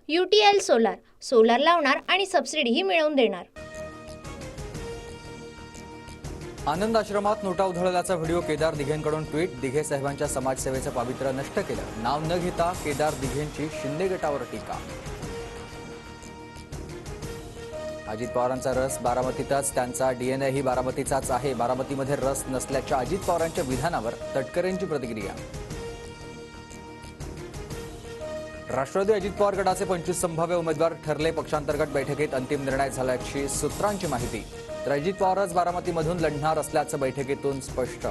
UTL solar, solar लावणार आणि सबसिडीही मिळवून देणार. आनंद आश्रमात नोटा उधळल्याचा व्हिडिओ केदार दिघेंकडून ट्विट. दिघे साहेबांच्या समाजसेवेचं पावित्र्य नष्ट केलं. नाव न घेता केदार दिघेंची शिंदे गटावर टीका. अजित पवारांचा रस बारामतीतच, त्यांचा DNA ही बारामतीचाच आहे. बारामतीमध्ये रस नसल्याच्या अजित पवारांच्या विधानावर तटकरेंची प्रतिक्रिया. राष्ट्रवादी अजित पवार गटाचे 25 संभाव्य उमेदवार ठरले. पक्षांतर्गत बैठकीत अंतिम निर्णय झाल्याची सूत्रांची माहिती. तर अजित पवारच बारामतीमधून लढणार असल्याचं बैठकीतून स्पष्ट.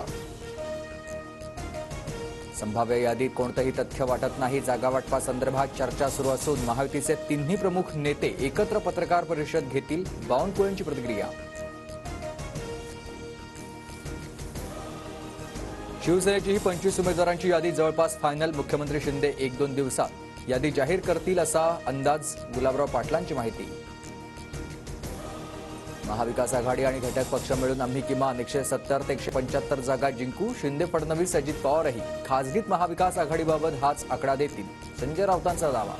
संभाव्य यादीत कोणतंही तथ्य वाटत नाही. जागा वाटपासंदर्भात चर्चा सुरू असून महायुतीचे तिन्ही प्रमुख नेते एकत्र पत्रकार परिषद घेतील. बावनकुळेंची प्रतिक्रिया. शिवसेनेची ही 25 उमेदवारांची यादी जवळपास फायनल. मुख्यमंत्री शिंदे 1-2 दिवसात यादी जाहीर करतील असा अंदाज. गुलाबराव पाटलांची माहिती. महाविकास आघाडी आणि घटक पक्ष मिळून आम्ही किमान 170 ते 175 जागा जिंकू. शिंदे, फडणवीस, अजित पवारही खासगीत महाविकास आघाडीबाबत हाच आकडा देतील. संजय राऊतांचा दावा.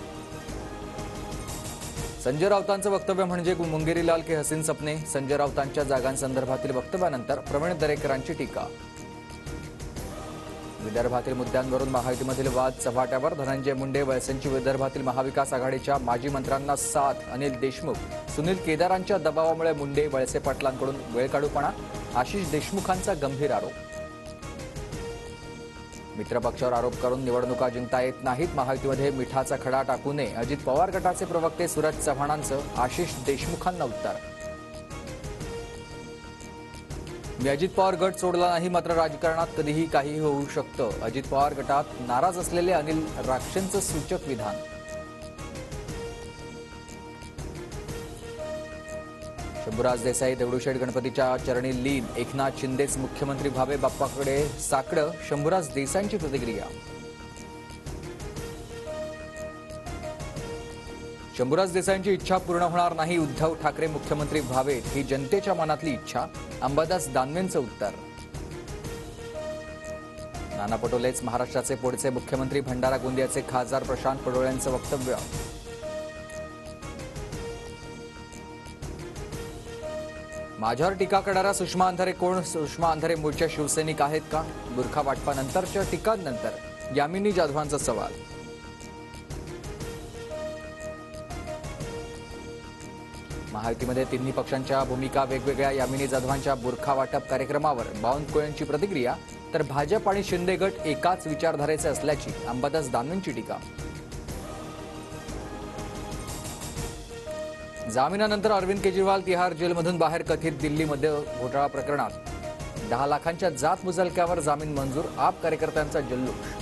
संजय राऊतांचं वक्तव्य म्हणजे मुंगेरीलाल के हसीन सपने. संजय राऊतांच्या जागांसंदर्भातील वक्तव्यानंतर प्रवीण दरेकरांची टीका. विदर्भातील मुद्द्यांवरून महायुतीमधील वाद चव्हाट्यावर. धनंजय मुंडे, वळसेंची विदर्भातील महाविकास आघाडीच्या माजी मंत्र्यांना साथ. अनिल देशमुख, सुनील केदारांच्या दबावामुळे मुंडे, वळसे पाटलांकडून वेळकाढूपणा. आशिष देशमुखांचा गंभीर आरोप. मित्रपक्षावर आरोप करून निवडणुका जिंकता येत नाहीत. महायुतीमध्ये मिठाचा खडा टाकू नये. अजित पवार गटाचे प्रवक्ते सूरज चव्हाणांचं आशिष देशमुखांना उत्तर. मी अजित पवार गट सोडला नाही, मात्र राजकारणात कधीही काही होऊ शकतं. अजित पवार गटात नाराज असलेले अनिल राक्षेंचं सूचक विधान. शंभूराज देसाई दगडूशेठ गणपतीच्या चरणी लीन. एकनाथ शिंदेच मुख्यमंत्री व्हावे, बाप्पाकडे साकडं. शंभूराज देसाईंची प्रतिक्रिया. शंभूराज देसाईंची इच्छा पूर्ण होणार नाही. उद्धव ठाकरे मुख्यमंत्री व्हावेत ही जनतेच्या मनातली इच्छा. अंबादास दानवेंचं उत्तर. नाना पटोलेच महाराष्ट्राचे पुढचे मुख्यमंत्री. भंडारा गोंदियाचे खासदार प्रशांत पडोळेंचं वक्तव्य. माझ्यावर टीका करणाऱ्या सुषमा अंधारे कोण? सुषमा अंधारे मूळच्या शिवसैनिक आहेत का? बुरखा वाटपानंतरच्या टीकांनंतर यामिनी जाधवांचा सवाल. महायुतीमध्ये तिन्ही पक्षांच्या भूमिका वेगवेगळ्या. यामिनी जाधवांच्या बुरखा वाटप कार्यक्रमावर बावनकुळेंची प्रतिक्रिया. तर भाजप आणि शिंदे गट एकाच विचारधारेचे असल्याची अंबादास दानवेंची टीका. जामिनानंतर अरविंद केजरीवाल तिहार जेलमधून बाहेर. कथित दिल्लीमध्ये घोटाळा प्रकरणात 10 लाखांच्या जात मुचलक्यावर जामीन मंजूर. आप कार्यकर्त्यांचा जल्लोष.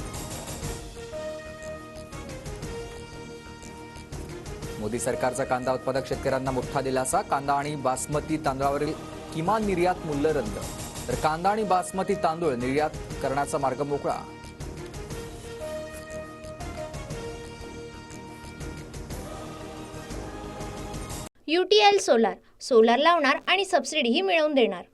मोदी सरकारचा कांदा उत्पादक शेतकऱ्यांना मोठा दिलासा. कांदा आणि बासमती तांदळावरील किमान निर्यात मूल्य रद्द. तर कांदा आणि बासमती तांदूळ निर्यात करण्याचा मार्ग मोकळा. UTL सोलार, सोलार लावणार आणि सबसिडीही मिळवून देणार.